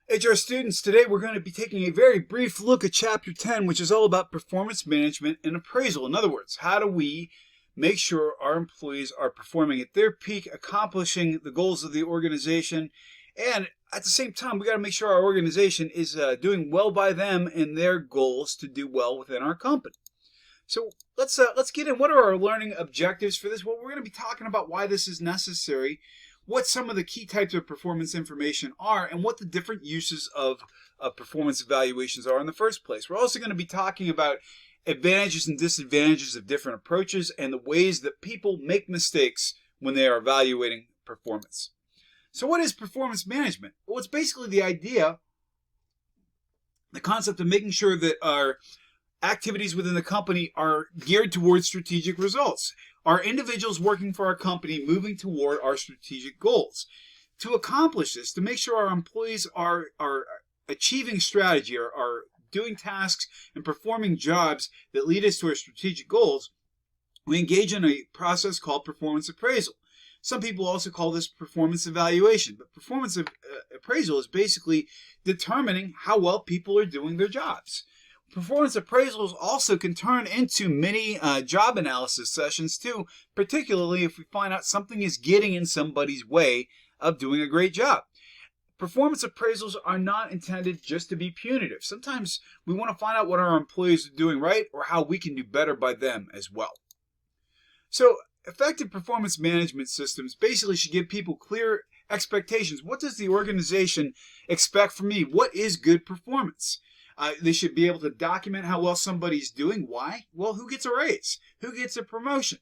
HR students, today we're going to be taking a very brief look at Chapter 10, which is all about performance management and appraisal. In other words, how do we make sure our employees are performing at their peak, accomplishing the goals of the organization, and at the same time, we got to make sure our organization is doing well by them and their goals to do well within our company. So let's get in. What are our learning objectives for this? Well, we're going to be talking about why this is necessary, what some of the key types of performance information are, and what the different uses of performance evaluations are in the first place. We're also going to be talking about advantages and disadvantages of different approaches and the ways that people make mistakes when they are evaluating performance. So what is performance management? Well, it's basically the concept of making sure that our activities within the company are geared towards strategic results. Are individuals working for our company moving toward our strategic goals? To accomplish this, to make sure our employees are achieving strategy, are doing tasks and performing jobs that lead us to our strategic goals, we engage in a process called performance appraisal. Some people also call this performance evaluation, but performance appraisal is basically determining how well people are doing their jobs. Performance appraisals also can turn into mini job analysis sessions too, particularly if we find out something is getting in somebody's way of doing a great job. Performance appraisals are not intended just to be punitive. Sometimes we want to find out what our employees are doing right or how we can do better by them as well. So effective performance management systems basically should give people clear expectations. What does the organization expect from me? What is good performance? They should be able to document how well somebody's doing. Why? Well, who gets a raise? Who gets a promotion?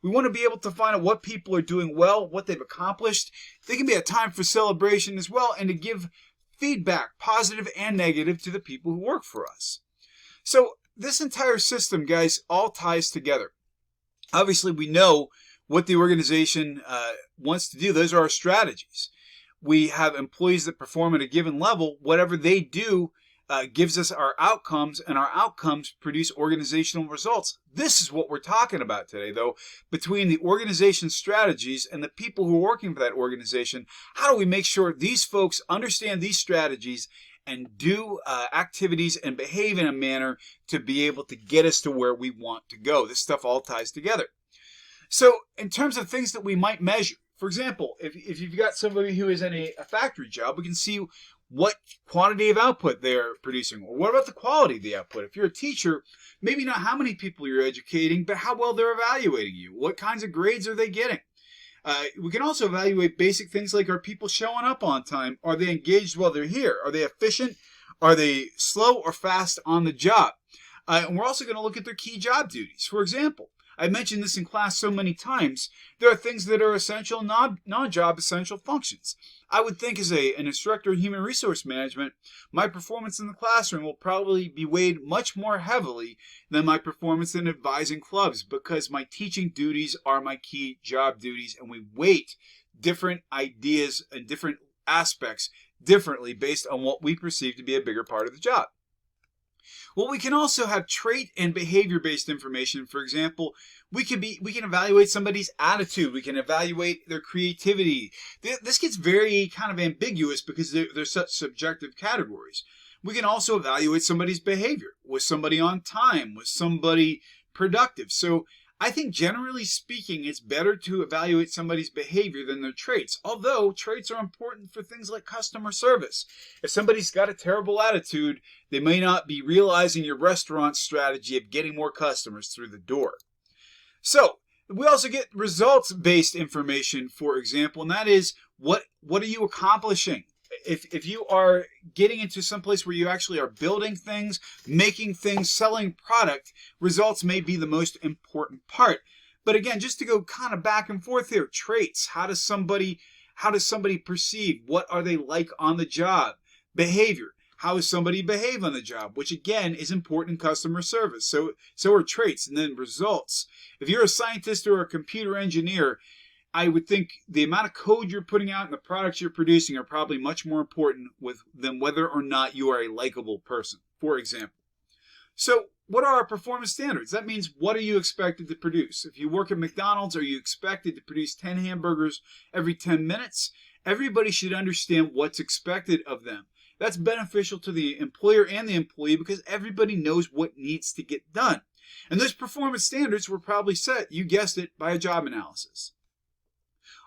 We want to be able to find out what people are doing well, what they've accomplished. They can be a time for celebration as well, and to give feedback, positive and negative, to the people who work for us. So this entire system, guys, all ties together. Obviously, we know what the organization wants to do. Those are our strategies. We have employees that perform at a given level. Whatever they do gives us our outcomes, and our outcomes produce organizational results. This is what we're talking about today, though. Between the organization's strategies and the people who are working for that organization, how do we make sure these folks understand these strategies and do activities and behave in a manner to be able to get us to where we want to go? This stuff all ties together. So in terms of things that we might measure, for example, if you've got somebody who is in a factory job, we can see what quantity of output they're producing. Or what about the quality of the output? If you're a teacher, maybe not how many people you're educating, but how well they're evaluating you. What kinds of grades are they getting? We can also evaluate basic things like, are people showing up on time? Are they engaged while they're here? Are they efficient? Are they slow or fast on the job? And we're also going to look at their key job duties. For example, I mentioned this in class so many times, there are things that are essential, non-job essential functions. I would think as an instructor in human resource management, my performance in the classroom will probably be weighed much more heavily than my performance in advising clubs, because my teaching duties are my key job duties, and we weight different ideas and different aspects differently based on what we perceive to be a bigger part of the job. Well, we can also have trait and behavior-based information. For example, we can evaluate somebody's attitude. We can evaluate their creativity. This gets very kind of ambiguous because they're such subjective categories. We can also evaluate somebody's behavior. Was somebody on time? Was somebody productive? So I think generally speaking, it's better to evaluate somebody's behavior than their traits, although traits are important for things like customer service. If somebody's got a terrible attitude, they may not be realizing your restaurant's strategy of getting more customers through the door. So we also get results-based information, for example, and that is, what are you accomplishing? If you are getting into some place where you actually are building things, making things, selling product, results may be the most important part. But again, just to go kind of back and forth here, traits, how does somebody perceive? What are they like on the job? Behavior, how does somebody behave on the job? Which again is important in customer service. So are traits. And then results. If you're a scientist or a computer engineer, I would think the amount of code you're putting out and the products you're producing are probably much more important than whether or not you are a likable person, for example. So what are our performance standards? That means, what are you expected to produce? If you work at McDonald's, are you expected to produce 10 hamburgers every 10 minutes? Everybody should understand what's expected of them. That's beneficial to the employer and the employee because everybody knows what needs to get done. And those performance standards were probably set, you guessed it, by a job analysis.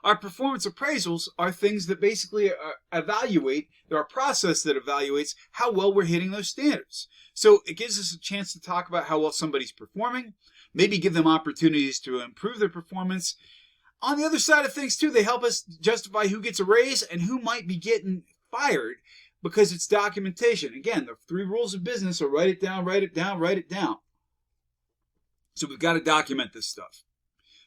Our performance appraisals are things that basically evaluate, they're a process that evaluates how well we're hitting those standards. So it gives us a chance to talk about how well somebody's performing, maybe give them opportunities to improve their performance. On the other side of things too, they help us justify who gets a raise and who might be getting fired because it's documentation. Again, the 3 rules of business are write it down, write it down, write it down. So we've got to document this stuff.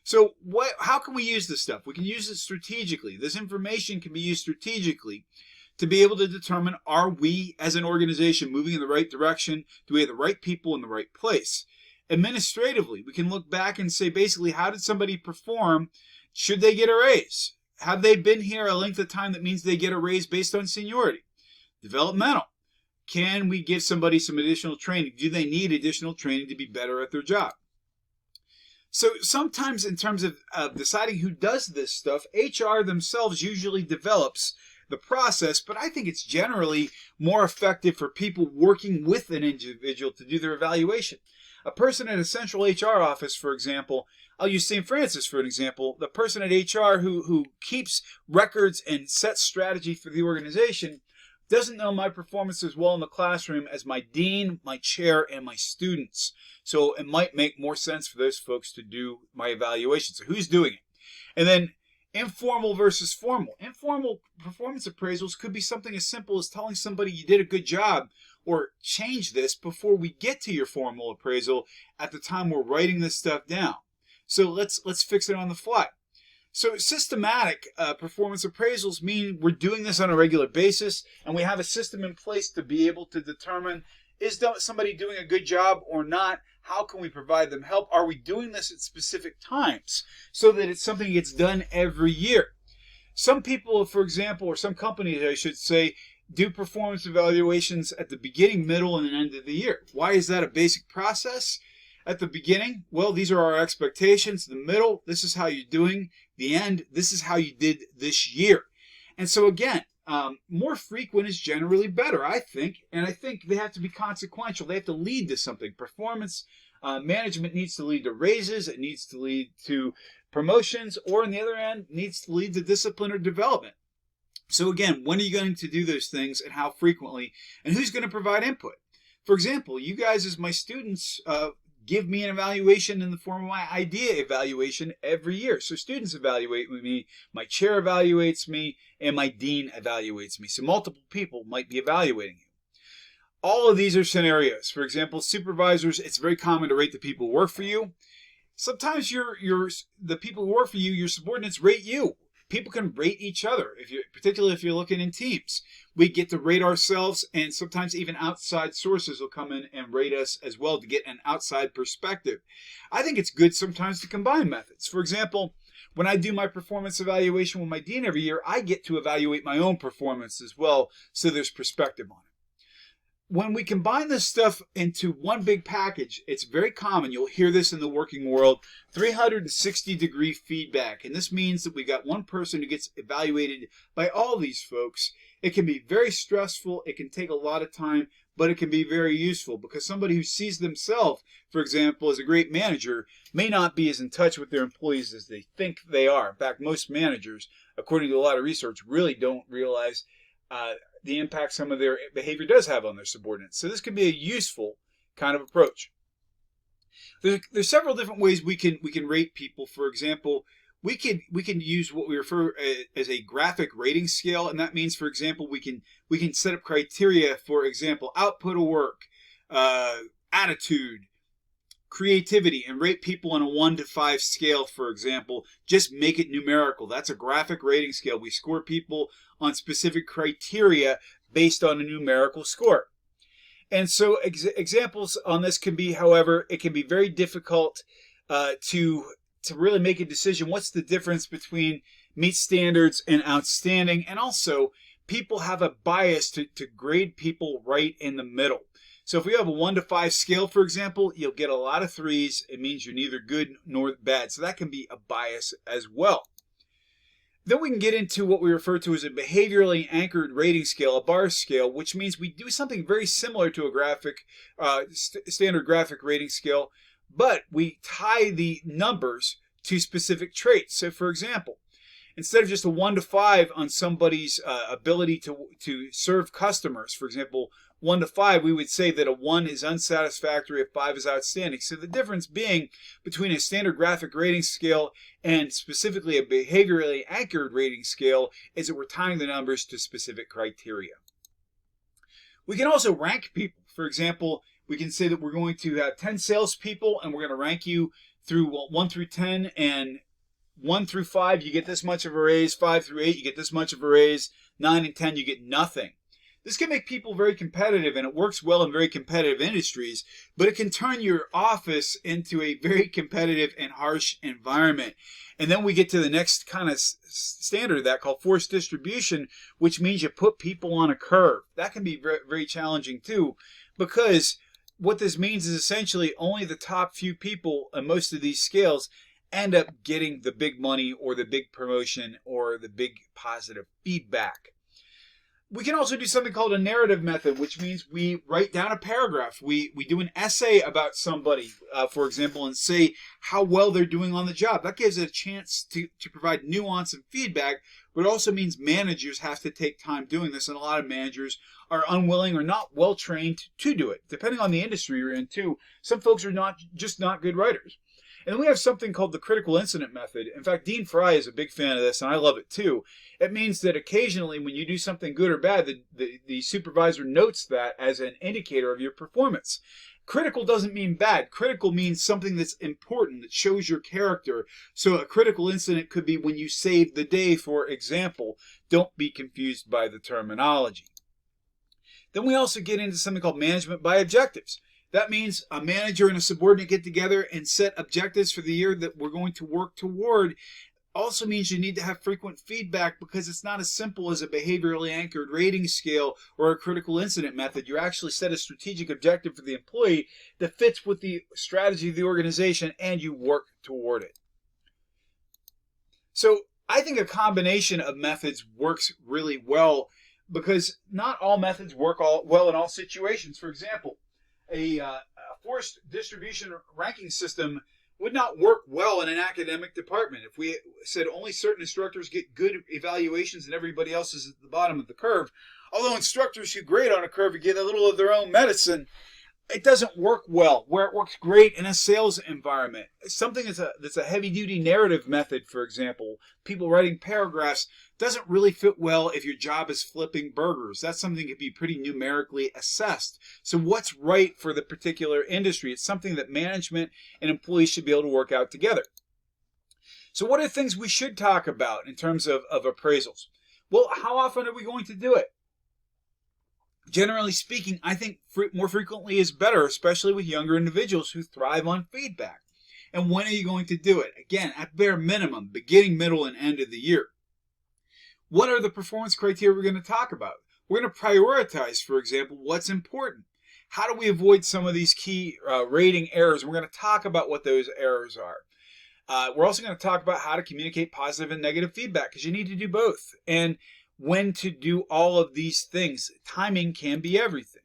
So how can we use this stuff? We can use it strategically. This information can be used strategically to be able to determine, are we as an organization moving in the right direction? Do we have the right people in the right place? Administratively, we can look back and say, basically, how did somebody perform? Should they get a raise? Have they been here a length of time that means they get a raise based on seniority? Developmental. Can we give somebody some additional training? Do they need additional training to be better at their job? So sometimes in terms of deciding who does this stuff, HR themselves usually develops the process, but I think it's generally more effective for people working with an individual to do their evaluation. A person at a central HR office, for example, I'll use St. Francis for an example, the person at HR who keeps records and sets strategy for the organization doesn't know my performance as well in the classroom as my dean, my chair, and my students. So it might make more sense for those folks to do my evaluation. So who's doing it? And then informal versus formal. Informal performance appraisals could be something as simple as telling somebody you did a good job or change this before we get to your formal appraisal at the time we're writing this stuff down. So let's fix it on the fly. So systematic performance appraisals mean we're doing this on a regular basis and we have a system in place to be able to determine, is somebody doing a good job or not? How can we provide them help? Are we doing this at specific times so that it's something that gets done every year? Some people, for example, or some companies, I should say, do performance evaluations at the beginning, middle, and end of the year. Why is that a basic process? At the beginning, well, these are our expectations. The middle, this is how you're doing. The end, this is how you did this year. And so again, more frequent is generally better, I think. And I think they have to be consequential. They have to lead to something. Performance management needs to lead to raises. It needs to lead to promotions. Or on the other end, needs to lead to discipline or development. So again, when are you going to do those things and how frequently? And who's going to provide input? For example, you guys as my students give me an evaluation in the form of my idea evaluation every year. So students evaluate me, my chair evaluates me, and my dean evaluates me. So multiple people might be evaluating you. All of these are scenarios. For example, supervisors, it's very common to rate the people who work for you. Sometimes the people who work for you, your subordinates, rate you. People can rate each other, particularly if you're looking in teams. We get to rate ourselves, and sometimes even outside sources will come in and rate us as well to get an outside perspective. I think it's good sometimes to combine methods. For example, when I do my performance evaluation with my dean every year, I get to evaluate my own performance as well, so there's perspective on it. When we combine this stuff into one big package, it's very common, you'll hear this in the working world, 360-degree feedback. And this means that we got one person who gets evaluated by all these folks. It can be very stressful, it can take a lot of time, but it can be very useful because somebody who sees themselves, for example, as a great manager, may not be as in touch with their employees as they think they are. In fact, most managers, according to a lot of research, really don't realize the impact some of their behavior does have on their subordinates. So this can be a useful kind of approach. There's several different ways we can rate people. For example, we can use what we refer as a graphic rating scale, and that means, for example, we can set up criteria. For example, output of work, attitude, creativity, and rate people on a 1 to 5 scale. For example, just make it numerical. That's a graphic rating scale. We score people on specific criteria based on a numerical score. And so examples on this can be, however, it can be very difficult to really make a decision. What's the difference between meet standards and outstanding? And also, people have a bias to grade people right in the middle. So if we have a 1 to 5 scale, for example, you'll get a lot of 3s. It means you're neither good nor bad. So that can be a bias as well. Then we can get into what we refer to as a behaviorally anchored rating scale, a bar scale, which means we do something very similar to a standard graphic rating scale, but we tie the numbers to specific traits. So, for example, instead of just a 1 to 5 on somebody's ability to serve customers, for example, 1 to 5, we would say that a 1 is unsatisfactory, a 5 is outstanding. So the difference being between a standard graphic rating scale and specifically a behaviorally anchored rating scale is that we're tying the numbers to specific criteria. We can also rank people. For example, we can say that we're going to have 10 salespeople and we're going to rank you through 1 through 10, and 1 through 5, you get this much of a raise. 5 through 8, you get this much of a raise. 9 and 10, you get nothing. This can make people very competitive, and it works well in very competitive industries, but it can turn your office into a very competitive and harsh environment. And then we get to the next kind of standard of that called forced distribution, which means you put people on a curve. That can be very, very challenging too, because what this means is essentially only the top few people on most of these scales end up getting the big money or the big promotion or the big positive feedback. We can also do something called a narrative method, which means we write down a paragraph. We do an essay about somebody, for example, and say how well they're doing on the job. That gives it a chance to provide nuance and feedback, but it also means managers have to take time doing this, and a lot of managers are unwilling or not well trained to do it. Depending on the industry you're in, too, some folks are not good writers. And we have something called the critical incident method. In fact, Dean Fry is a big fan of this, and I love it too. It means that occasionally when you do something good or bad, the supervisor notes that as an indicator of your performance. Critical doesn't mean bad. Critical means something that's important, that shows your character. So a critical incident could be when you saved the day, for example. Don't be confused by the terminology. Then we also get into something called management by objectives. That means a manager and a subordinate get together and set objectives for the year that we're going to work toward. Also means you need to have frequent feedback, because it's not as simple as a behaviorally anchored rating scale or a critical incident method. You actually set a strategic objective for the employee that fits with the strategy of the organization, and you work toward it. So I think a combination of methods works really well, because not all methods work well in all situations. For example, a forced distribution ranking system would not work well in an academic department. If we said only certain instructors get good evaluations and everybody else is at the bottom of the curve, although instructors who grade on a curve get a little of their own medicine, it doesn't work well. Where it works great in a sales environment. Something that's a heavy-duty narrative method, for example, people writing paragraphs, doesn't really fit well if your job is flipping burgers. That's something that can be pretty numerically assessed. So what's right for the particular industry? It's something that management and employees should be able to work out together. So what are things we should talk about in terms of appraisals? Well, how often are we going to do it? Generally speaking, I think more frequently is better, especially with younger individuals who thrive on feedback. And when are you going to do it? Again, at bare minimum, beginning, middle, and end of the year. What are the performance criteria we're going to talk about? We're going to prioritize, for example, what's important. How do we avoid some of these key rating errors? We're going to talk about what those errors are. We're also going to talk about how to communicate positive and negative feedback, because you need to do both. And when to do all of these things. Timing can be everything.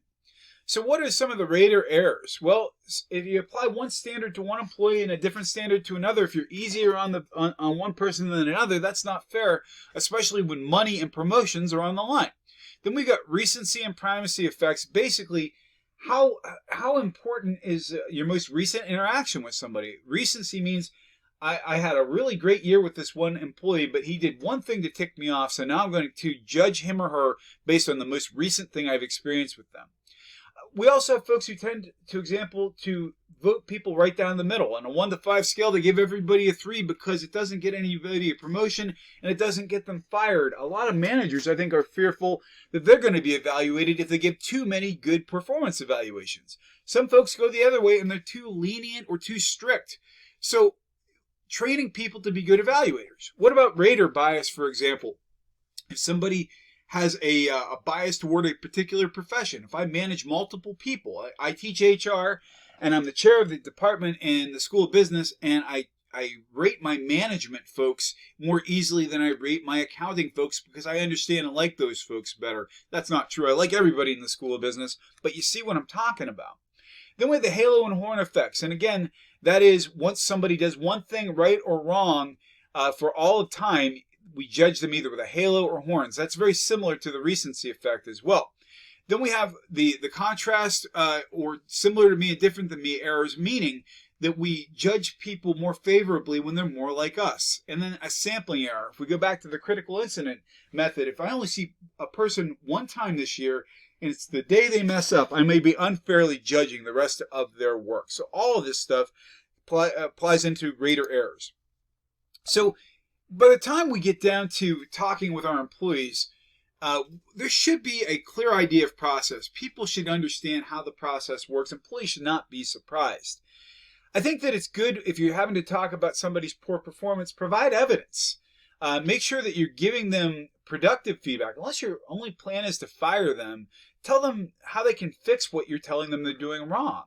So what are some of the rater errors? Well, if you apply one standard to one employee and a different standard to another, if you're easier on one person than another, that's not fair, especially when money and promotions are on the line. Then we got recency and primacy effects. Basically, how important is your most recent interaction with somebody? Recency means I had a really great year with this one employee, but he did one thing to tick me off, so now I'm going to judge him or her based on the most recent thing I've experienced with them. We also have folks who tend to vote people right down the middle. On a 1 to 5 scale, they give everybody a 3 because it doesn't get anybody a promotion and it doesn't get them fired. A lot of managers, I think, are fearful that they're going to be evaluated if they give too many good performance evaluations. Some folks go the other way and they're too lenient or too strict. So training people to be good evaluators. What about rater bias, for example? If somebody has a bias toward a particular profession, if I manage multiple people, I teach HR and I'm the chair of the department in the School of Business, and I rate my management folks more easily than I rate my accounting folks because I understand and like those folks better. That's not true. I like everybody in the School of Business, but you see what I'm talking about. Then we have the halo and horn effects. And again, that is once somebody does one thing right or wrong for all of time, we judge them either with a halo or horns. That's very similar to the recency effect as well. Then we have the contrast or similar to me and different than me errors, meaning that we judge people more favorably when they're more like us. And then a sampling error. If we go back to the critical incident method, if I only see a person one time this year and it's the day they mess up, I may be unfairly judging the rest of their work. So all of this stuff applies into greater errors. So by the time we get down to talking with our employees, there should be a clear idea of process. People should understand how the process works. Employees should not be surprised. I think that it's good if you're having to talk about somebody's poor performance, provide evidence. Make sure that you're giving them productive feedback. Unless your only plan is to fire them, tell them how they can fix what you're telling them they're doing wrong.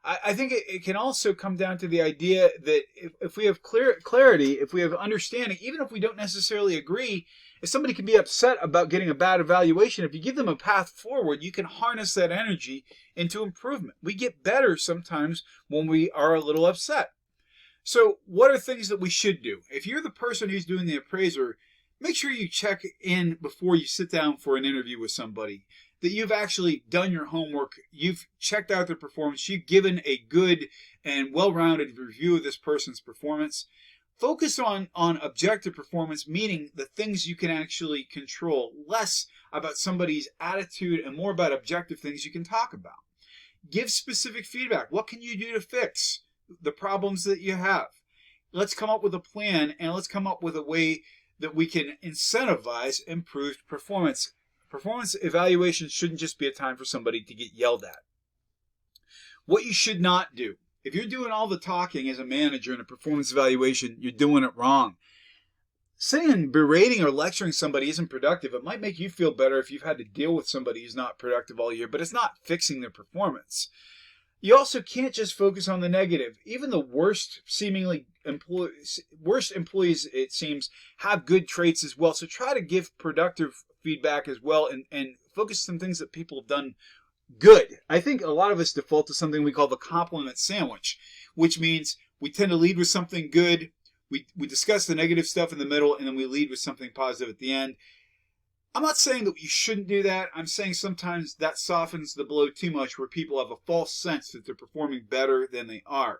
I think it can also come down to the idea that if we have clarity, if we have understanding, even if we don't necessarily agree, if somebody can be upset about getting a bad evaluation, if you give them a path forward, you can harness that energy into improvement. We get better sometimes when we are a little upset. So what are things that we should do? If you're the person who's doing the appraiser, make sure you check in before you sit down for an interview with somebody, that you've actually done your homework, you've checked out their performance, you've given a good and well-rounded review of this person's performance. Focus on objective performance, meaning the things you can actually control, less about somebody's attitude and more about objective things you can talk about. Give specific feedback. What can you do to fix the problems that you have? Let's come up with a plan, and let's come up with a way that we can incentivize improved performance. Performance evaluation shouldn't just be a time for somebody to get yelled at. What you should not do. If you're doing all the talking as a manager in a performance evaluation, you're doing it wrong. Saying berating or lecturing somebody isn't productive. It might make you feel better if you've had to deal with somebody who's not productive all year, but it's not fixing their performance. You also can't just focus on the negative. Even the worst employees, it seems, have good traits as well. So try to give productive feedback as well and focus on things that people have done good. I think a lot of us default to something we call the compliment sandwich, which means we tend to lead with something good, we discuss the negative stuff in the middle, and then we lead with something positive at the end. I'm not saying that you shouldn't do that. I'm saying sometimes that softens the blow too much where people have a false sense that they're performing better than they are.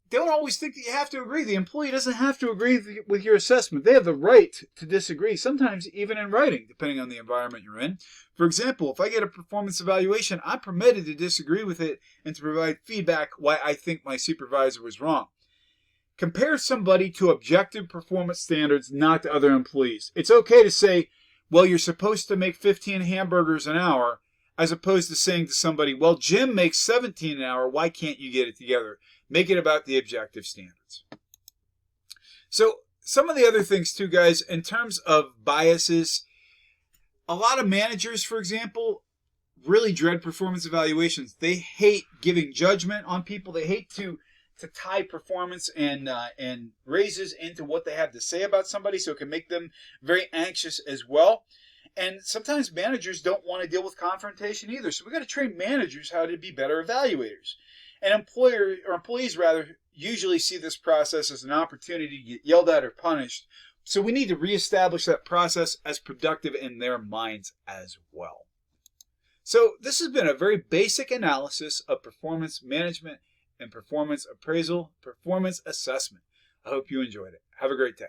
Don't always think that you have to agree. The employee doesn't have to agree with your assessment. They have the right to disagree, sometimes even in writing, depending on the environment you're in. For example, if I get a performance evaluation, I'm permitted to disagree with it and to provide feedback why I think my supervisor was wrong. Compare somebody to objective performance standards, not to other employees. It's okay to say, well, you're supposed to make 15 hamburgers an hour, as opposed to saying to somebody, well, Jim makes 17 an hour, why can't you get it together? Make it about the objective standards. So some of the other things too, guys, in terms of biases, a lot of managers, for example, really dread performance evaluations. They hate giving judgment on people. They hate to tie performance and raises into what they have to say about somebody, so it can make them very anxious as well. And sometimes managers don't want to deal with confrontation either. So we've got to train managers how to be better evaluators. And employees usually see this process as an opportunity to get yelled at or punished. So we need to reestablish that process as productive in their minds as well. So this has been a very basic analysis of performance management and performance appraisal, performance assessment. I hope you enjoyed it. Have a great day.